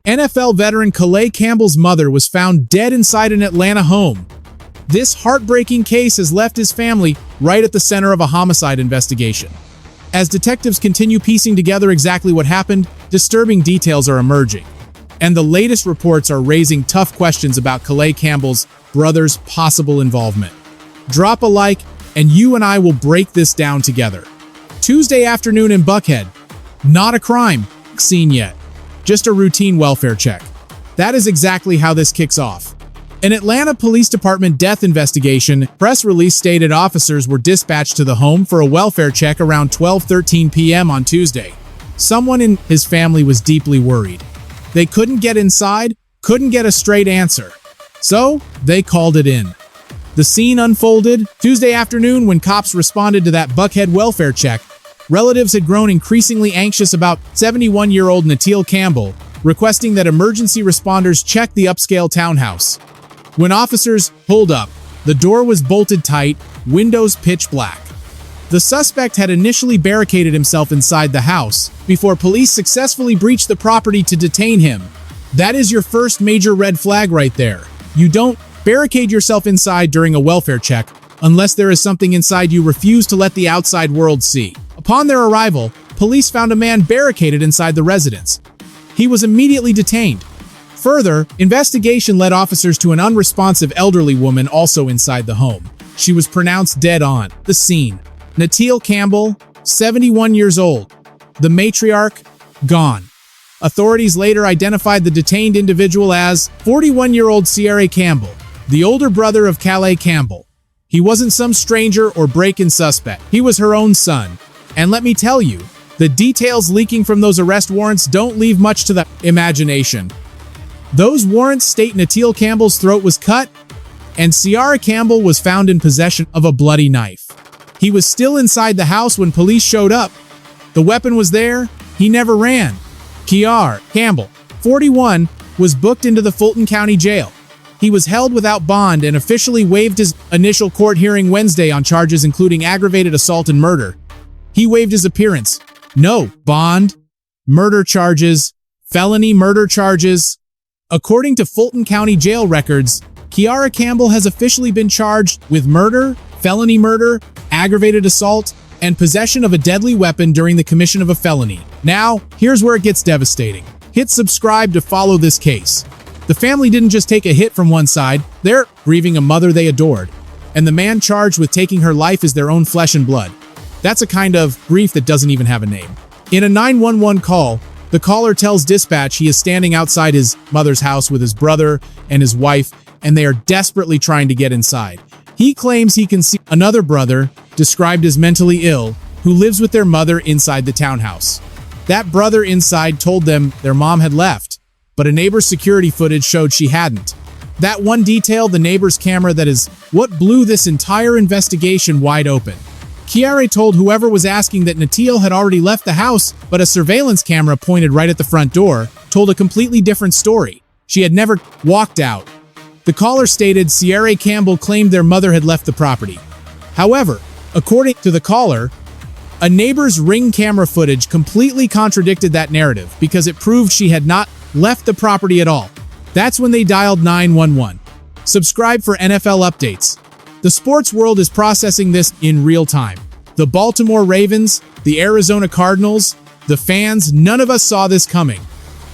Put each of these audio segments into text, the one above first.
NFL veteran Kelce Campbell's mother was found dead inside an Atlanta home. This heartbreaking case has left his family right at the center of a homicide investigation. As detectives continue piecing together exactly what happened, disturbing details are emerging. And the latest reports are raising tough questions about Kelce Campbell's brother's possible involvement. Drop a like, and you and I will break this down together. Tuesday afternoon in Buckhead. Not a crime scene yet. Just a routine welfare check. That is exactly how this kicks off. An Atlanta Police Department death investigation press release stated officers were dispatched to the home for a welfare check around 12:13 p.m. on Tuesday. Someone in his family was deeply worried. They couldn't get inside, couldn't get a straight answer. So, they called it in. The scene unfolded Tuesday afternoon when cops responded to that Buckhead welfare check. Relatives had grown increasingly anxious about 71-year-old Natil Campbell, requesting that emergency responders check the upscale townhouse. When officers pulled up, the door was bolted tight, windows pitch black. The suspect had initially barricaded himself inside the house before police successfully breached the property to detain him. That is your first major red flag right there. You don't barricade yourself inside during a welfare check unless there is something inside you refuse to let the outside world see. Upon their arrival, police found a man barricaded inside the residence. He was immediately detained. Further, investigation led officers to an unresponsive elderly woman also inside the home. She was pronounced dead on the scene. Natil Campbell, 71 years old. The matriarch, gone. Authorities later identified the detained individual as 41-year-old Sierra Campbell, the older brother of Kelce Campbell. He wasn't some stranger or break-in suspect. He was her own son. And let me tell you, the details leaking from those arrest warrants don't leave much to the imagination. Those warrants state Natil Campbell's throat was cut, and Sierra Campbell was found in possession of a bloody knife. He was still inside the house when police showed up. The weapon was there. He never ran. Sierra Campbell, 41, was booked into the Fulton County Jail. He was held without bond and officially waived his initial court hearing Wednesday on charges including aggravated assault and murder. He waived his appearance. No bond, murder charges, felony murder charges. According to Fulton County Jail records, Sierra Campbell has officially been charged with murder, felony murder, aggravated assault, and possession of a deadly weapon during the commission of a felony. Now, here's where it gets devastating. Hit subscribe to follow this case. The family didn't just take a hit from one side, they're grieving a mother they adored. And the man charged with taking her life is their own flesh and blood. That's a kind of grief that doesn't even have a name. In a 911 call, the caller tells dispatch he is standing outside his mother's house with his brother and his wife, and they are desperately trying to get inside. He claims he can see another brother, described as mentally ill, who lives with their mother inside the townhouse. That brother inside told them their mom had left, but a neighbor's security footage showed she hadn't. That one detail, the neighbor's camera, that is what blew this entire investigation wide open. Sierra told whoever was asking that Natil had already left the house, but a surveillance camera pointed right at the front door told a completely different story. She had never walked out. The caller stated Sierra Campbell claimed their mother had left the property. However, according to the caller, a neighbor's Ring camera footage completely contradicted that narrative because it proved she had not left the property at all. That's when they dialed 911. Subscribe for NFL updates. The sports world is processing this in real time. The Baltimore Ravens, the Arizona Cardinals, the fans, none of us saw this coming.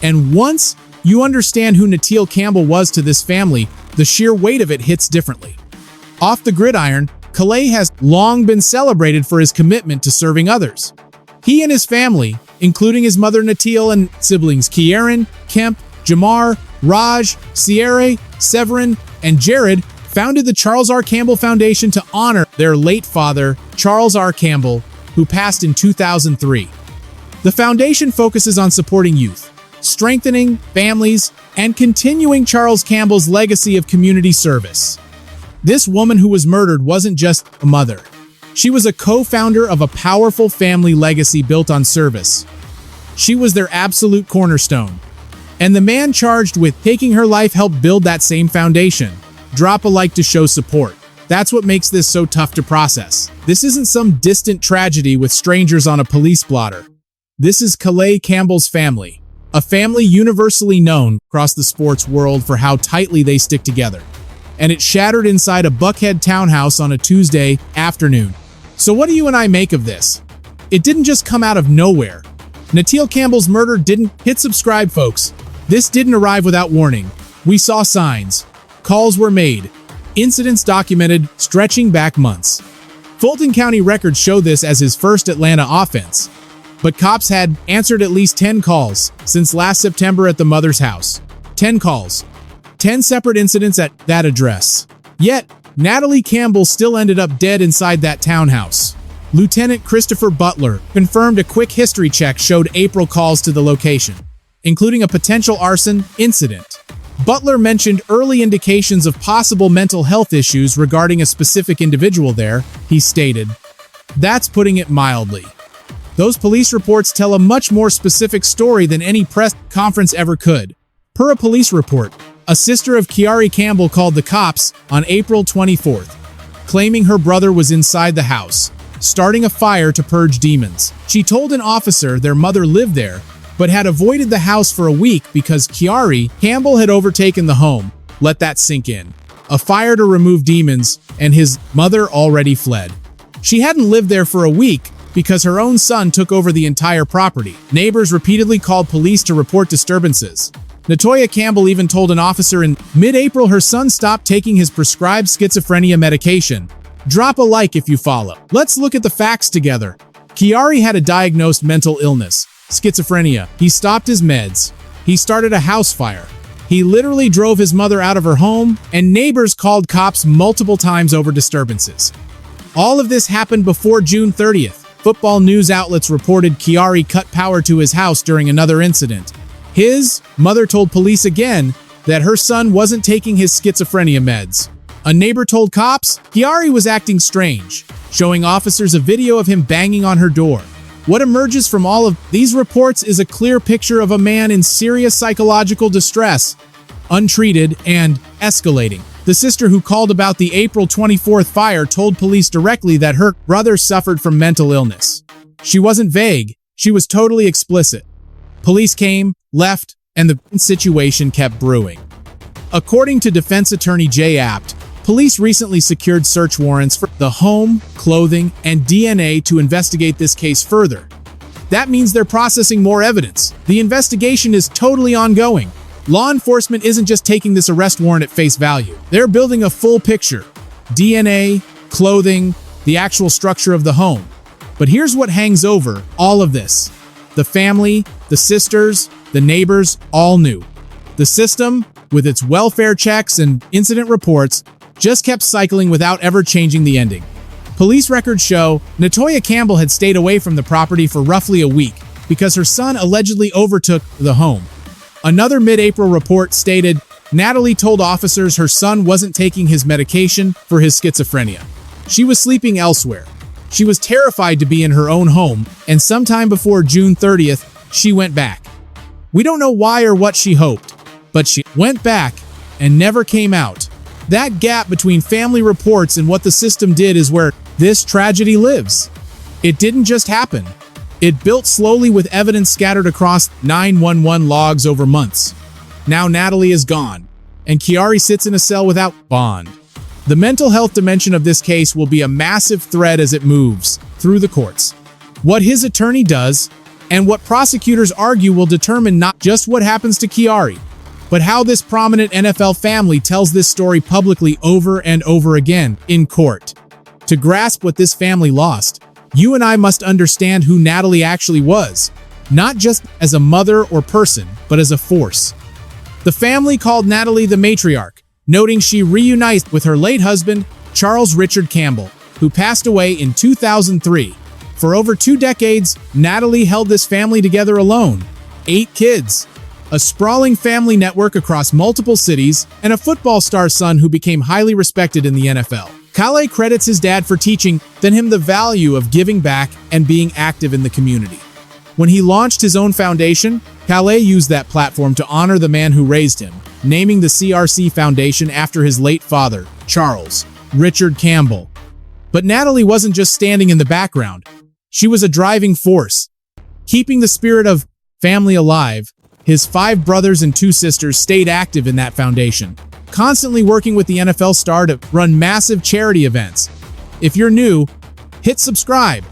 And once you understand who Natil Campbell was to this family, the sheer weight of it hits differently. Off the gridiron, Kelce has long been celebrated for his commitment to serving others. He and his family, including his mother Natil and siblings Kieran, Kemp, Jamar, Raj, Sierra, Severin, and Jared, founded the Charles R. Campbell Foundation to honor their late father, Charles R. Campbell, who passed in 2003. The foundation focuses on supporting youth, strengthening families, and continuing Charles Campbell's legacy of community service. This woman who was murdered wasn't just a mother. She was a co-founder of a powerful family legacy built on service. She was their absolute cornerstone. And the man charged with taking her life helped build that same foundation. Drop a like to show support. That's what makes this so tough to process. This isn't some distant tragedy with strangers on a police blotter. This is Kelce Campbell's family. a family universally known across the sports world for how tightly they stick together. And it shattered inside a Buckhead townhouse on a Tuesday afternoon. So what do you and I make of this? It didn't just come out of nowhere. Natil Campbell's murder didn't hit subscribe, folks. This didn't arrive without warning. We saw signs. Calls were made. Incidents documented, stretching back months. Fulton County records show this as his first Atlanta offense. But cops had answered at least 10 calls since last September at the mother's house. 10 calls. 10 separate incidents at that address. Yet, Natil Campbell still ended up dead inside that townhouse. Lieutenant Christopher Butler confirmed a quick history check showed April calls to the location, including a potential arson incident. Butler mentioned early indications of possible mental health issues regarding a specific individual there, he stated. That's putting it mildly. Those police reports tell a much more specific story than any press conference ever could. Per a police report, a sister of Kiari Campbell called the cops on April 24th, claiming her brother was inside the house, starting a fire to purge demons. She told an officer their mother lived there, but had avoided the house for a week because Kiari Campbell had overtaken the home. Let that sink in. A fire to remove demons, and his mother already fled. She hadn't lived there for a week because her own son took over the entire property. Neighbors repeatedly called police to report disturbances. Natoya Campbell even told an officer in mid-April her son stopped taking his prescribed schizophrenia medication. Drop a like if you follow. Let's look at the facts together. Kiari had a diagnosed mental illness, schizophrenia. He stopped his meds. He started a house fire. He literally drove his mother out of her home, and neighbors called cops multiple times over disturbances. All of this happened before June 30th. Football news outlets reported Kiari cut power to his house during another incident. His mother told police again that her son wasn't taking his schizophrenia meds. A neighbor told cops Kiari was acting strange, showing officers a video of him banging on her door. What emerges from all of these reports is a clear picture of a man in serious psychological distress, untreated and escalating. The sister who called about the April 24th fire told police directly that her brother suffered from mental illness. She wasn't vague, she was totally explicit. Police came, left, and the situation kept brewing. According to defense attorney Jay Apt, police recently secured search warrants for the home, clothing, and DNA to investigate this case further. That means they're processing more evidence. The investigation is totally ongoing. Law enforcement isn't just taking this arrest warrant at face value. They're building a full picture. DNA, clothing, the actual structure of the home. But here's what hangs over all of this. The family, the sisters, the neighbors all knew. The system, with its welfare checks and incident reports, just kept cycling without ever changing the ending. Police records show Natoya Campbell had stayed away from the property for roughly a week because her son allegedly overtook the home. Another mid-April report stated Natil told officers her son wasn't taking his medication for his schizophrenia. She was sleeping elsewhere. She was terrified to be in her own home, and sometime before June 30th, she went back. We don't know why or what she hoped, but she went back and never came out. That gap between family reports and what the system did is where this tragedy lives. It didn't just happen. It built slowly with evidence scattered across 911 logs over months. Now Natil is gone, and Kiari sits in a cell without bond. The mental health dimension of this case will be a massive thread as it moves through the courts. What his attorney does, and what prosecutors argue will determine not just what happens to Kiari, but how this prominent NFL family tells this story publicly over and over again in court. To grasp what this family lost, you and I must understand who Natil actually was, not just as a mother or person, but as a force. The family called Natil the matriarch, noting she reunites with her late husband, Charles Richard Campbell, who passed away in 2003. For over 2 decades, Natil held this family together alone. 8 kids, a sprawling family network across multiple cities, and a football star son who became highly respected in the NFL. Kelce credits his dad for teaching him the value of giving back and being active in the community. When he launched his own foundation, Kelce used that platform to honor the man who raised him, naming the CRC Foundation after his late father, Charles Richard Campbell. But Natil wasn't just standing in the background. She was a driving force, keeping the spirit of family alive His 5 brothers and 2 sisters stayed active in that foundation, constantly working with the NFL star to run massive charity events. If you're new, hit subscribe.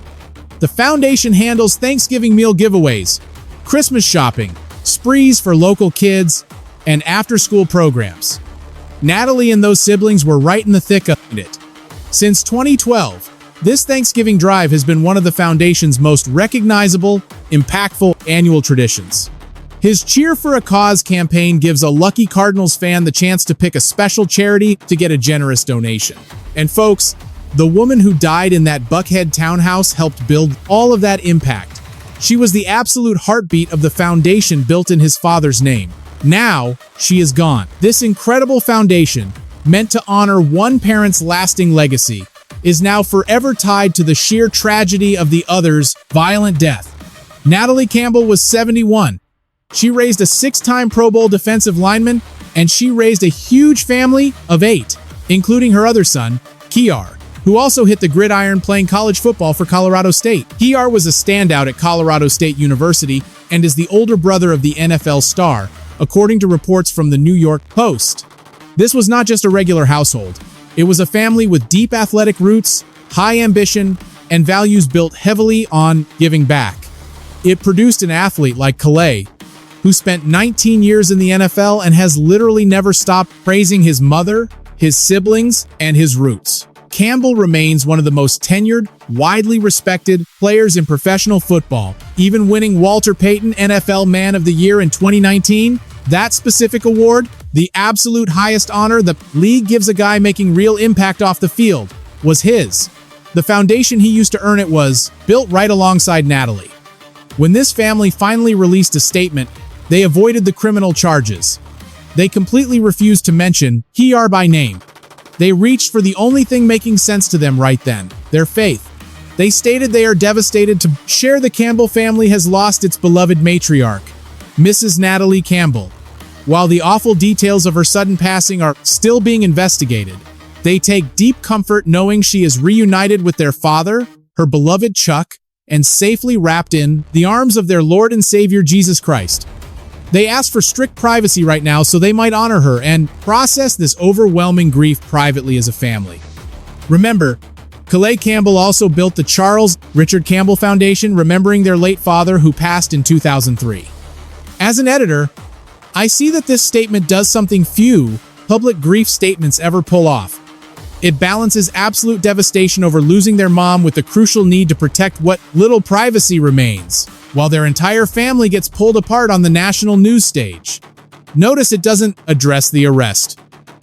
The foundation handles Thanksgiving meal giveaways, Christmas shopping, sprees for local kids, and after-school programs. Natalie and those siblings were right in the thick of it. Since 2012, this Thanksgiving drive has been one of the foundation's most recognizable, impactful annual traditions. His Cheer for a Cause campaign gives a lucky Cardinals fan the chance to pick a special charity to get a generous donation. And folks, the woman who died in that Buckhead townhouse helped build all of that impact. She was the absolute heartbeat of the foundation built in his father's name. Now, she is gone. This incredible foundation, meant to honor one parent's lasting legacy, is now forever tied to the sheer tragedy of the other's violent death. Natalie Campbell was 71. She raised a 6-time Pro Bowl defensive lineman, and she raised a huge family of 8, including her other son, Kiar, who also hit the gridiron playing college football for Colorado State. Kiar was a standout at Colorado State University and is the older brother of the NFL star, according to reports from the New York Post. This was not just a regular household. It was a family with deep athletic roots, high ambition, and values built heavily on giving back. It produced an athlete like Kelce, who spent 19 years in the NFL and has literally never stopped praising his mother, his siblings, and his roots. Campbell remains one of the most tenured, widely respected players in professional football, even winning Walter Payton NFL Man of the Year in 2019. That specific award, the absolute highest honor the league gives a guy making real impact off the field, was his. The foundation he used to earn it was built right alongside Natalie. When this family finally released a statement, they avoided the criminal charges. They completely refused to mention Kiar by name. They reached for the only thing making sense to them right then, their faith. They stated they are devastated to share the Campbell family has lost its beloved matriarch, Mrs. Natalie Campbell. While the awful details of her sudden passing are still being investigated, they take deep comfort knowing she is reunited with their father, her beloved Chuck, and safely wrapped in the arms of their Lord and Savior Jesus Christ. They ask for strict privacy right now so they might honor her and process this overwhelming grief privately as a family. Remember, Kelce Campbell also built the Charles Richard Campbell Foundation, remembering their late father who passed in 2003. As an editor, I see that this statement does something few public grief statements ever pull off. It balances absolute devastation over losing their mom with the crucial need to protect what little privacy remains, while their entire family gets pulled apart on the national news stage. Notice it doesn't address the arrest.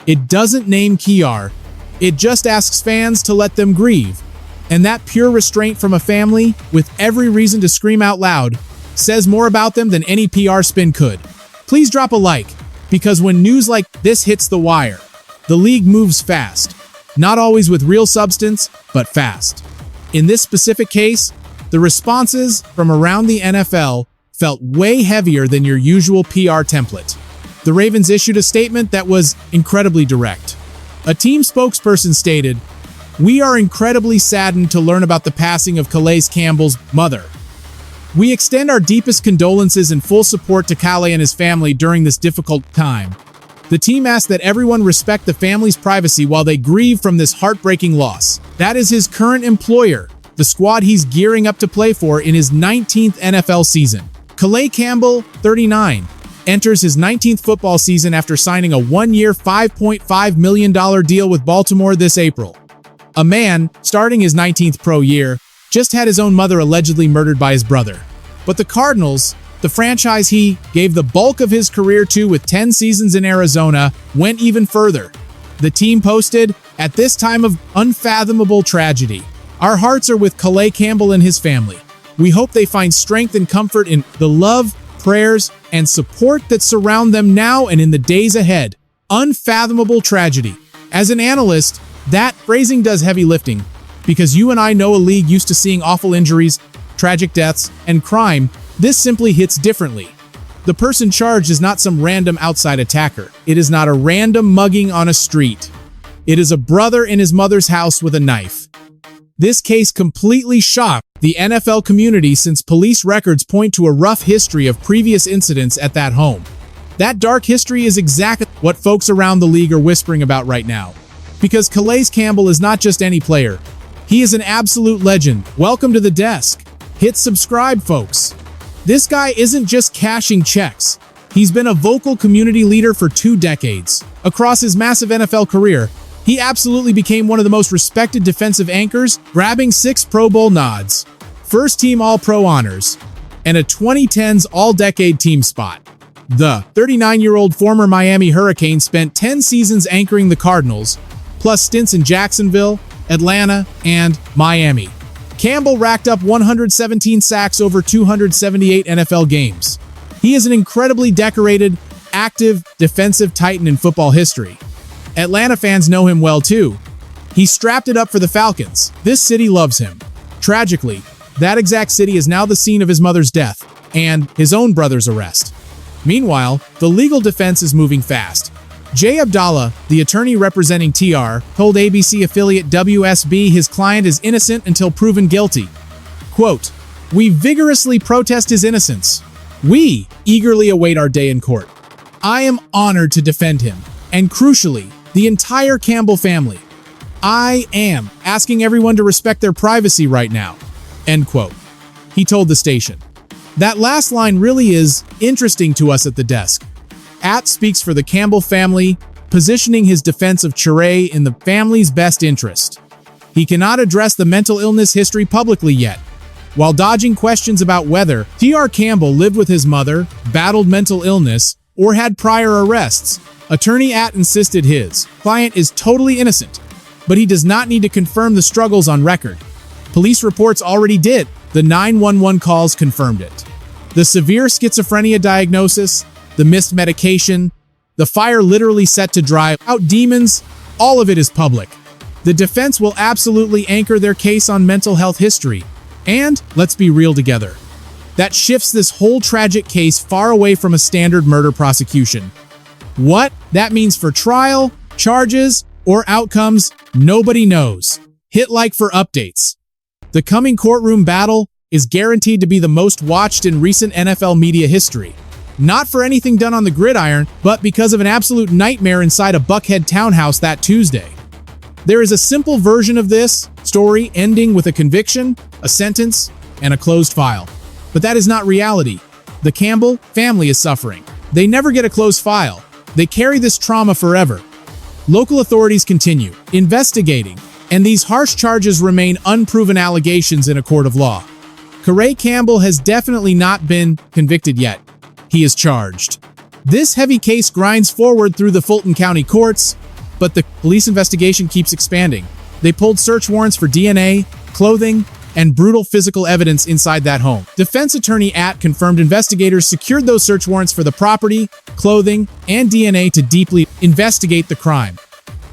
It doesn't name Kiar. It just asks fans to let them grieve. And that pure restraint from a family, with every reason to scream out loud, says more about them than any PR spin could. Please drop a like, because when news like this hits the wire, the league moves fast. Not always with real substance, but fast. In this specific case, the responses from around the NFL felt way heavier than your usual PR template. The Ravens issued a statement that was incredibly direct. A team spokesperson stated, "We are incredibly saddened to learn about the passing of Kelce Campbell's mother. We extend our deepest condolences and full support to Kelce and his family during this difficult time. The team asks that everyone respect the family's privacy while they grieve from this heartbreaking loss." That is his current employer, the squad he's gearing up to play for in his 19th NFL season. Kelce Campbell, 39, enters his 19th football season after signing a 1-year, $5.5 million deal with Baltimore this April. A man, starting his 19th pro year, just had his own mother allegedly murdered by his brother. But the Cardinals, the franchise he gave the bulk of his career to with 10 seasons in Arizona, went even further. The team posted, "At this time of unfathomable tragedy, our hearts are with Kelce Campbell and his family. We hope they find strength and comfort in the love, prayers, and support that surround them now and in the days ahead." Unfathomable tragedy. As an analyst, that phrasing does heavy lifting, because you and I know a league used to seeing awful injuries, tragic deaths, and crime. This simply hits differently. The person charged is not some random outside attacker. It is not a random mugging on a street. It is a brother in his mother's house with a knife. This case completely shocked the NFL community since police records point to a rough history of previous incidents at that home. That dark history is exactly what folks around the league are whispering about right now. Because Calais Campbell is not just any player. He is an absolute legend. Welcome to the desk. Hit subscribe, folks. This guy isn't just cashing checks. He's been a vocal community leader for 2 decades. Across his massive NFL career, he absolutely became one of the most respected defensive anchors, grabbing 6 Pro Bowl nods, first-team All-Pro honors, and a 2010s All-Decade team spot. The 39-year-old former Miami Hurricane spent 10 seasons anchoring the Cardinals, plus stints in Jacksonville, Atlanta, and Miami. Campbell racked up 117 sacks over 278 NFL games. He is an incredibly decorated, active, defensive titan in football history. Atlanta fans know him well too. He strapped it up for the Falcons. This city loves him. Tragically, that exact city is now the scene of his mother's death and his own brother's arrest. Meanwhile, the legal defense is moving fast. Jay Abdallah, the attorney representing TR, told ABC affiliate WSB his client is innocent until proven guilty. Quote, "We vigorously protest his innocence. We eagerly await our day in court. I am honored to defend him, and crucially, the entire Campbell family. I am asking everyone to respect their privacy right now." End quote. He told the station. That last line really is interesting to us at the desk. Att speaks for the Campbell family, positioning his defense of Cherae in the family's best interest. He cannot address the mental illness history publicly yet. While dodging questions about whether T.R. Campbell lived with his mother, battled mental illness, or had prior arrests, attorney Att insisted his client is totally innocent, but he does not need to confirm the struggles on record. Police reports already did. The 911 calls confirmed it. The severe schizophrenia diagnosis, the missed medication, the fire literally set to drive out demons, all of it is public. The defense will absolutely anchor their case on mental health history. And, let's be real together, that shifts this whole tragic case far away from a standard murder prosecution. What that means for trial, charges, or outcomes, nobody knows. Hit like for updates. The coming courtroom battle is guaranteed to be the most watched in recent NFL media history. Not for anything done on the gridiron, but because of an absolute nightmare inside a Buckhead townhouse that Tuesday. There is a simple version of this story ending with a conviction, a sentence, and a closed file. But that is not reality. The Campbell family is suffering. They never get a closed file. They carry this trauma forever. Local authorities continue investigating, and these harsh charges remain unproven allegations in a court of law. Calais Campbell has definitely not been convicted yet. He is charged. This heavy case grinds forward through the Fulton County courts, but the police investigation keeps expanding. They pulled search warrants for DNA, clothing, and brutal physical evidence inside that home. Defense attorney Att confirmed investigators secured those search warrants for the property, clothing, and DNA to deeply investigate the crime.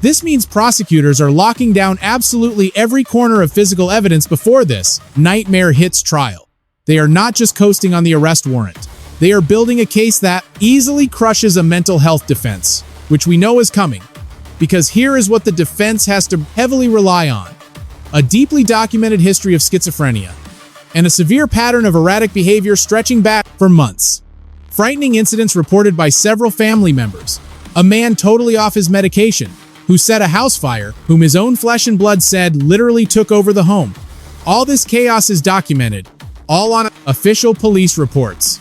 This means prosecutors are locking down absolutely every corner of physical evidence before this nightmare hits trial. They are not just coasting on the arrest warrant. They are building a case that easily crushes a mental health defense, which we know is coming. Because here is what the defense has to heavily rely on: a deeply documented history of schizophrenia, and a severe pattern of erratic behavior stretching back for months. Frightening incidents reported by several family members. A man totally off his medication, who set a house fire, whom his own flesh and blood said literally took over the home. All this chaos is documented, all on official police reports.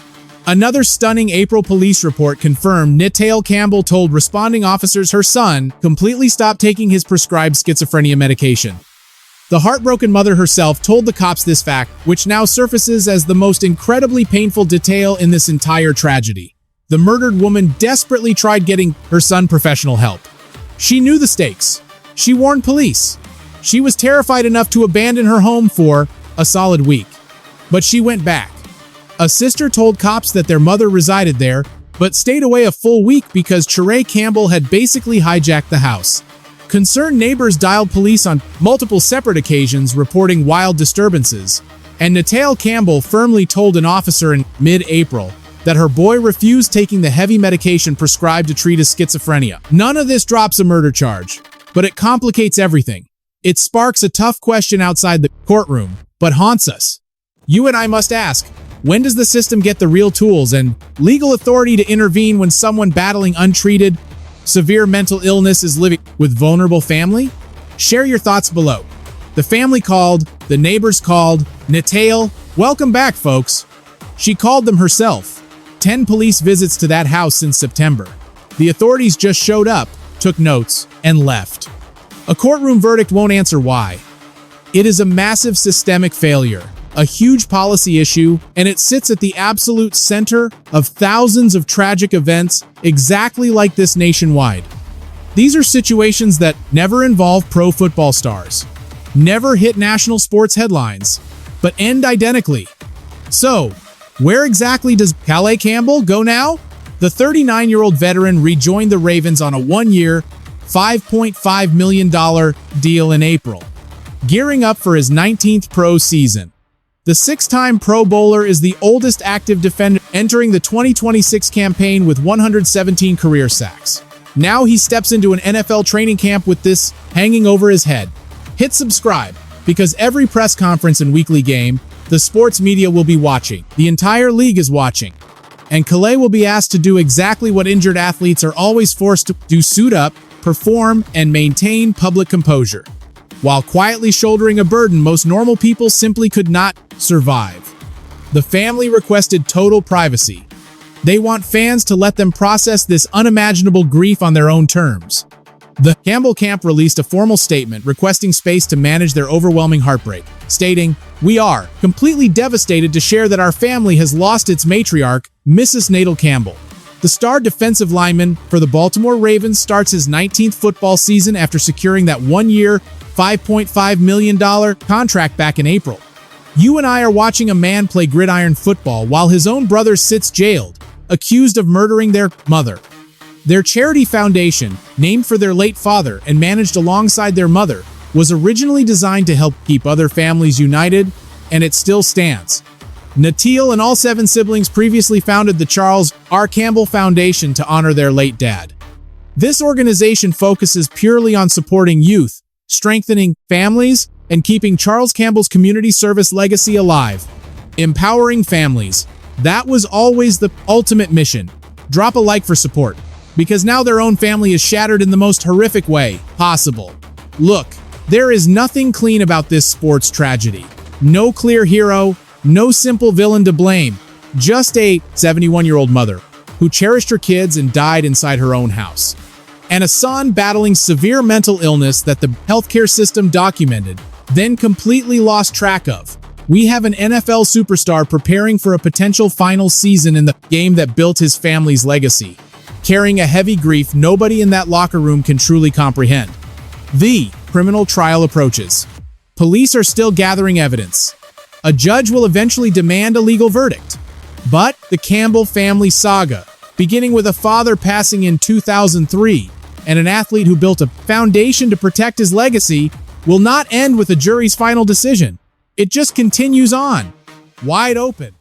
Another stunning April police report confirmed Natalie Campbell told responding officers her son completely stopped taking his prescribed schizophrenia medication. The heartbroken mother herself told the cops this fact, which now surfaces as the most incredibly painful detail in this entire tragedy. The murdered woman desperately tried getting her son professional help. She knew the stakes. She warned police. She was terrified enough to abandon her home for a solid week. But she went back. A sister told cops that their mother resided there, but stayed away a full week because Cherae Campbell had basically hijacked the house. Concerned neighbors dialed police on multiple separate occasions reporting wild disturbances, and Natalie Campbell firmly told an officer in mid-April that her boy refused taking the heavy medication prescribed to treat his schizophrenia. None of this drops a murder charge, but it complicates everything. It sparks a tough question outside the courtroom, but haunts us. You and I must ask, when does the system get the real tools and legal authority to intervene when someone battling untreated, severe mental illness is living with vulnerable family? Share your thoughts below. The family called, the neighbors called, Natale, welcome back, folks. She called them herself. 10 police visits to that house since September. The authorities just showed up, took notes, and left. A courtroom verdict won't answer why. It is a massive systemic failure, a huge policy issue, and it sits at the absolute center of thousands of tragic events exactly like this nationwide. These are situations that never involve pro football stars, never hit national sports headlines, but end identically. So, where exactly does Calais Campbell go now? The 39-year-old veteran rejoined the Ravens on a one-year, $5.5 million deal in April, gearing up for his 19th pro season. The six-time Pro Bowler is the oldest active defender entering the 2026 campaign with 117 career sacks. Now he steps into an NFL training camp with this hanging over his head. Hit subscribe, because every press conference and weekly game, the sports media will be watching. The entire league is watching. And Calais will be asked to do exactly what injured athletes are always forced to do: suit up, perform, and maintain public composure, while quietly shouldering a burden most normal people simply could not survive. The family requested total privacy. They want fans to let them process this unimaginable grief on their own terms. The Campbell camp released a formal statement requesting space to manage their overwhelming heartbreak, stating, "We are completely devastated to share that our family has lost its matriarch, Mrs. Natale Campbell." The star defensive lineman for the Baltimore Ravens starts his 19th football season after securing that one-year, $5.5 million contract back in April. You and I are watching a man play gridiron football while his own brother sits jailed, accused of murdering their mother. Their charity foundation, named for their late father and managed alongside their mother, was originally designed to help keep other families united, and it still stands. Natale and all 7 siblings previously founded the Charles R. Campbell Foundation to honor their late dad. This organization focuses purely on supporting youth, strengthening families, and keeping Charles Campbell's community service legacy alive. Empowering families. That was always the ultimate mission. Drop a like for support, because now their own family is shattered in the most horrific way possible. Look, there is nothing clean about this sports tragedy. No clear hero, no simple villain to blame, just a 71-year-old mother who cherished her kids and died inside her own house, and a son battling severe mental illness that the healthcare system documented, then completely lost track of. We have an NFL superstar preparing for a potential final season in the game that built his family's legacy, carrying a heavy grief nobody in that locker room can truly comprehend. The criminal trial approaches. Police are still gathering evidence. A judge will eventually demand a legal verdict. But the Campbell family saga, beginning with a father passing in 2003 and an athlete who built a foundation to protect his legacy, will not end with the jury's final decision. It just continues on, wide open.